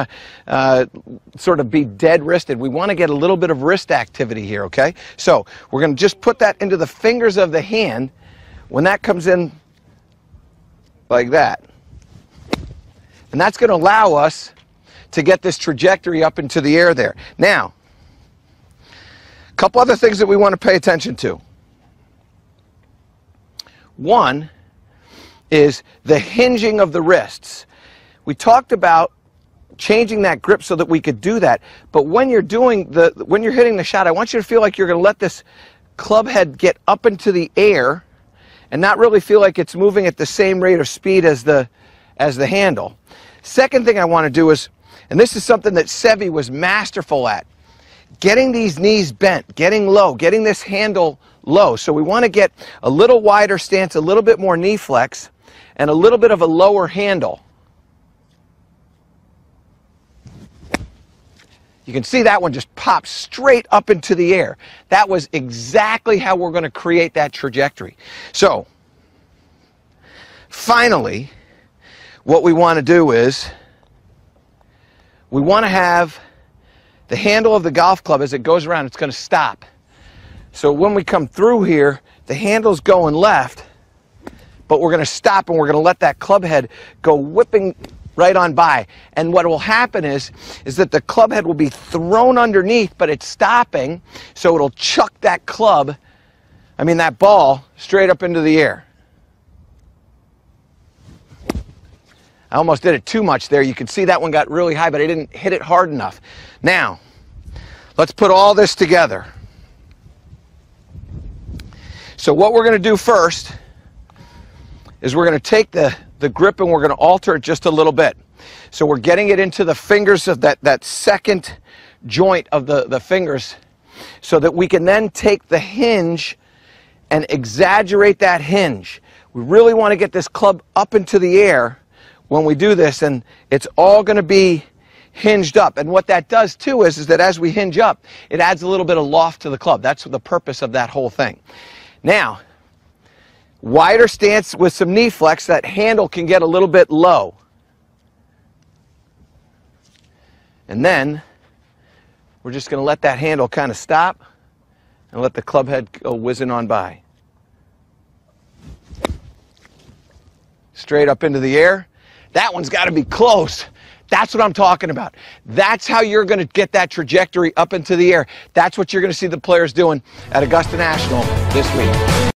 to sort of be dead wristed. We want to get a little bit of wrist activity here, okay? So we're going to just put that into the fingers of the hand. When that comes in like that, and that's going to allow us to get this trajectory up into the air there. Now, a couple other things that we want to pay attention to. One is the hinging of the wrists. We talked about changing that grip so that we could do that, but when you're hitting the shot, I want you to feel like you're going to let this club head get up into the air and not really feel like it's moving at the same rate of speed as the handle. Second thing I want to do is, and this is something that Seve was masterful at, getting these knees bent, getting low, getting this handle low. So we want to get a little wider stance, a little bit more knee flex, and a little bit of a lower handle. You can see that one just pops straight up into the air. That was exactly how we're going to create that trajectory. So, finally, what we want to do is we want to have the handle of the golf club as it goes around, it's going to stop. So when we come through here, the handle's going left, but we're going to stop and we're going to let that club head go whipping right on by. And what will happen is that the club head will be thrown underneath, but it's stopping, so it'll chuck that that ball straight up into the air. I almost did it too much there. You can see that one got really high, but I didn't hit it hard enough. Now, let's put all this together. So what we're going to do first is we're going to take the grip and we're going to alter it just a little bit. So we're getting it into the fingers of that second joint of the fingers so that we can then take the hinge and exaggerate that hinge. We really want to get this club up into the air when we do this, and it's all going to be hinged up. And what that does too is that as we hinge up, it adds a little bit of loft to the club. That's the purpose of that whole thing. Now, wider stance with some knee flex, that handle can get a little bit low. And then we're just going to let that handle kind of stop and let the club head go whizzing on by. Straight up into the air. That one's got to be close. That's what I'm talking about. That's how you're going to get that trajectory up into the air. That's what you're going to see the players doing at Augusta National this week.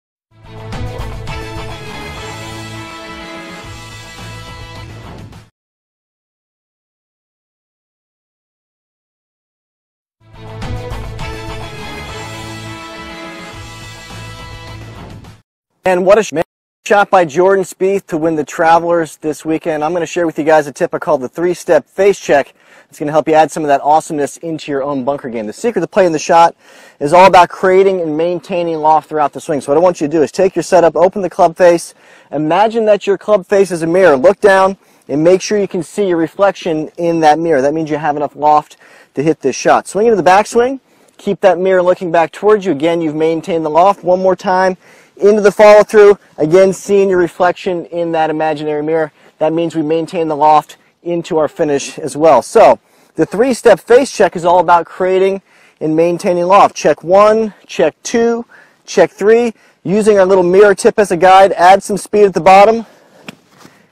And what a shot by Jordan Spieth to win the Travelers this weekend. I'm going to share with you guys a tip I call the 3-step face check. It's going to help you add some of that awesomeness into your own bunker game. The secret to playing the shot is all about creating and maintaining loft throughout the swing. So what I want you to do is take your setup, open the club face, imagine that your club face is a mirror. Look down and make sure you can see your reflection in that mirror. That means you have enough loft to hit this shot. Swing into the backswing. Keep that mirror looking back towards you. Again, you've maintained the loft. One more time. Into the follow through, again seeing your reflection in that imaginary mirror. That means we maintain the loft into our finish as well. So the 3-step face check is all about creating and maintaining loft. Check 1, check 2, check 3. Using our little mirror tip as a guide, add some speed at the bottom.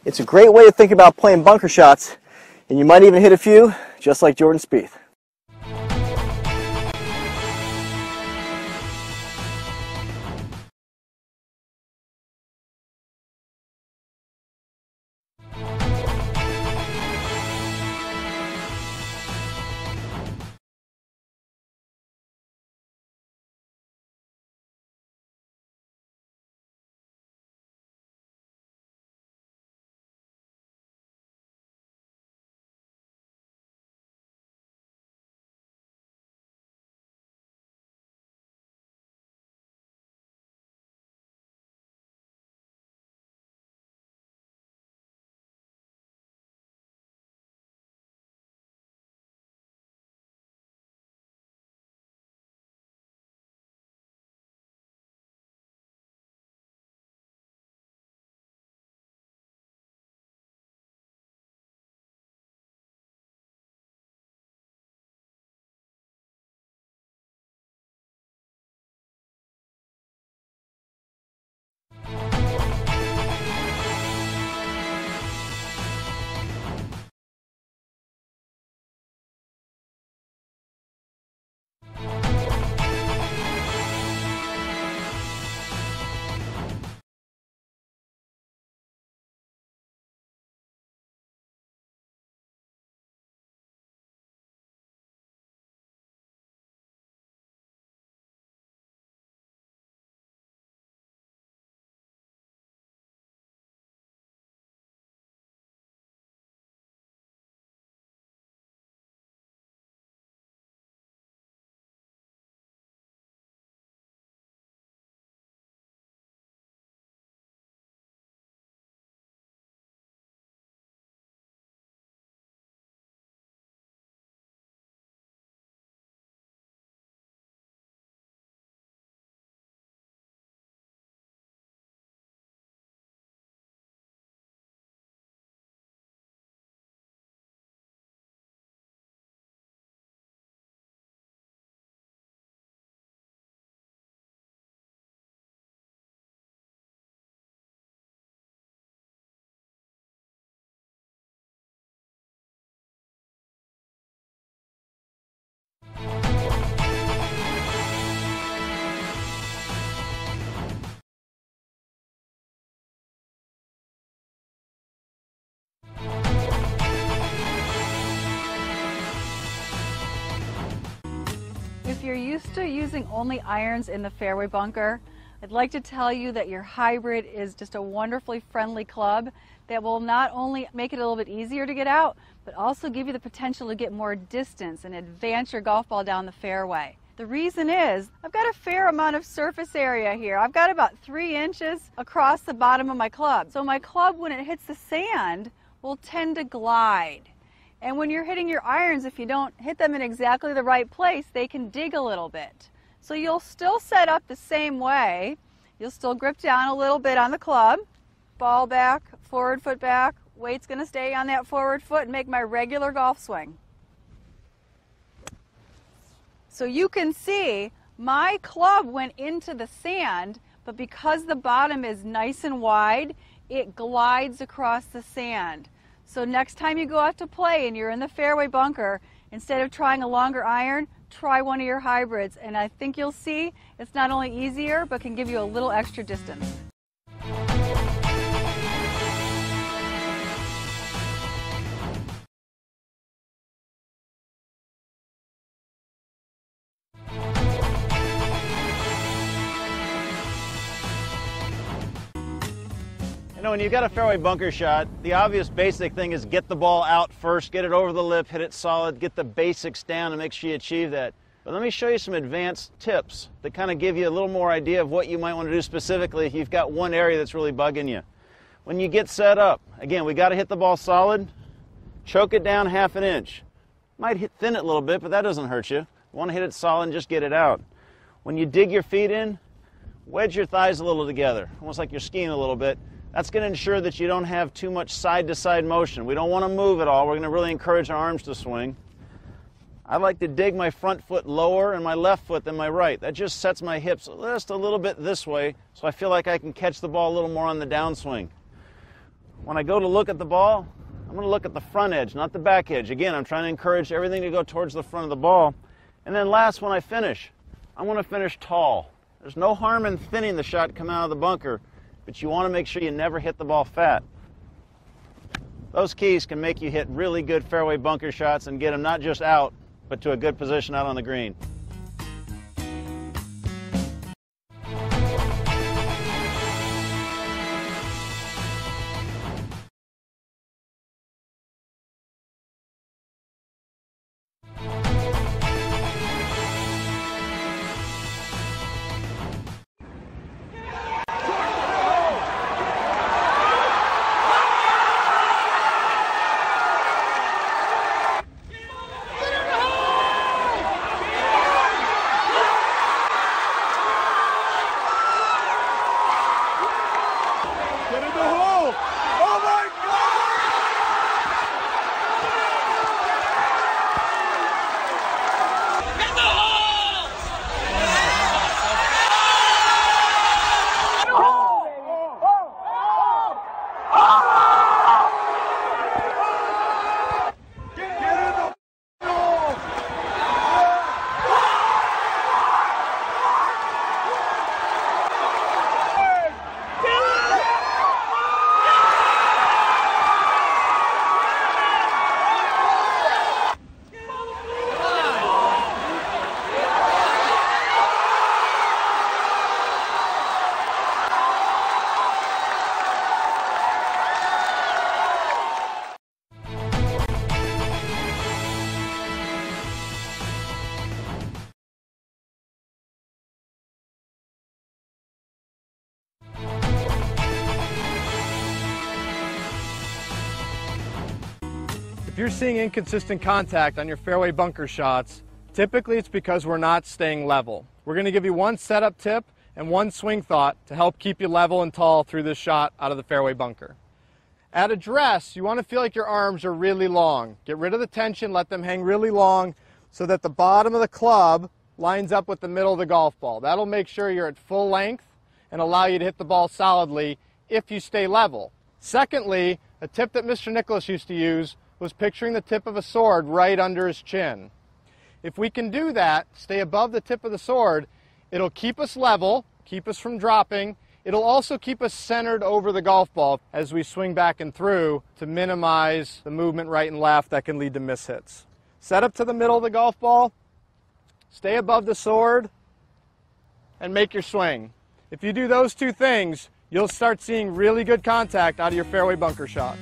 It's a great way to think about playing bunker shots, and you might even hit a few just like Jordan Spieth. If you're used to using only irons in the fairway bunker, I'd like to tell you that your hybrid is just a wonderfully friendly club that will not only make it a little bit easier to get out, but also give you the potential to get more distance and advance your golf ball down the fairway. The reason is I've got a fair amount of surface area here. I've got about 3 inches across the bottom of my club. So my club, when it hits the sand, will tend to glide. And when you're hitting your irons, if you don't hit them in exactly the right place, they can dig a little bit. So you'll still set up the same way. You'll still grip down a little bit on the club, ball back, forward foot back, weight's going to stay on that forward foot and make my regular golf swing. So you can see my club went into the sand, but because the bottom is nice and wide, it glides across the sand. So next time you go out to play and you're in the fairway bunker, instead of trying a longer iron, try one of your hybrids, and I think you'll see it's not only easier, but can give you a little extra distance. You know, when you've got a fairway bunker shot, the obvious basic thing is get the ball out first, get it over the lip, hit it solid, get the basics down and make sure you achieve that. But let me show you some advanced tips that kind of give you a little more idea of what you might want to do specifically if you've got one area that's really bugging you. When you get set up, again, we got to hit the ball solid, choke it down 1/2 inch. Might thin it a little bit, but that doesn't hurt you. You want to hit it solid and just get it out. When you dig your feet in, wedge your thighs a little together, almost like you're skiing a little bit. That's going to ensure that you don't have too much side-to-side motion. We don't want to move at all. We're going to really encourage our arms to swing. I like to dig my front foot lower and my left foot than my right. That just sets my hips just a little bit this way, so I feel like I can catch the ball a little more on the downswing. When I go to look at the ball, I'm going to look at the front edge, not the back edge. Again, I'm trying to encourage everything to go towards the front of the ball. And then last, when I finish, I want to finish tall. There's no harm in thinning the shot coming out of the bunker, but you want to make sure you never hit the ball fat. Those keys can make you hit really good fairway bunker shots and get them not just out, but to a good position out on the green. If you're seeing inconsistent contact on your fairway bunker shots, typically it's because we're not staying level. We're going to give you one setup tip and one swing thought to help keep you level and tall through this shot out of the fairway bunker. At address, you want to feel like your arms are really long. Get rid of the tension, let them hang really long so that the bottom of the club lines up with the middle of the golf ball. That'll make sure you're at full length and allow you to hit the ball solidly if you stay level. Secondly, a tip that Mr. Nicklaus used to use was picturing the tip of a sword right under his chin. If we can do that, stay above the tip of the sword, it'll keep us level, keep us from dropping. It'll also keep us centered over the golf ball as we swing back and through to minimize the movement right and left that can lead to mishits. Set up to the middle of the golf ball, stay above the sword, and make your swing. If you do those two things, you'll start seeing really good contact out of your fairway bunker shots.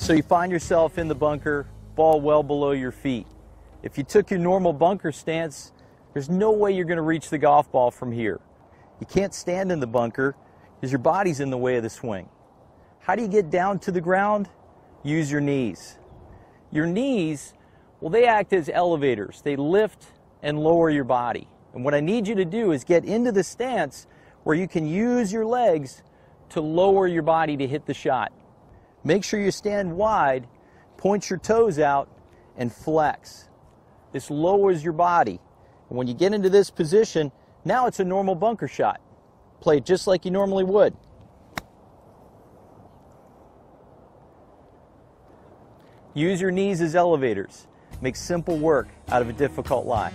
So you find yourself in the bunker, ball well below your feet. If you took your normal bunker stance, there's no way you're going to reach the golf ball from here. You can't stand in the bunker because your body's in the way of the swing. How do you get down to the ground? Use your knees. Your knees, well, they act as elevators. They lift and lower your body. And what I need you to do is get into the stance where you can use your legs to lower your body to hit the shot. Make sure you stand wide, point your toes out, and flex. This lowers your body. And when you get into this position, now it's a normal bunker shot. Play it just like you normally would. Use your knees as elevators. Make simple work out of a difficult lie.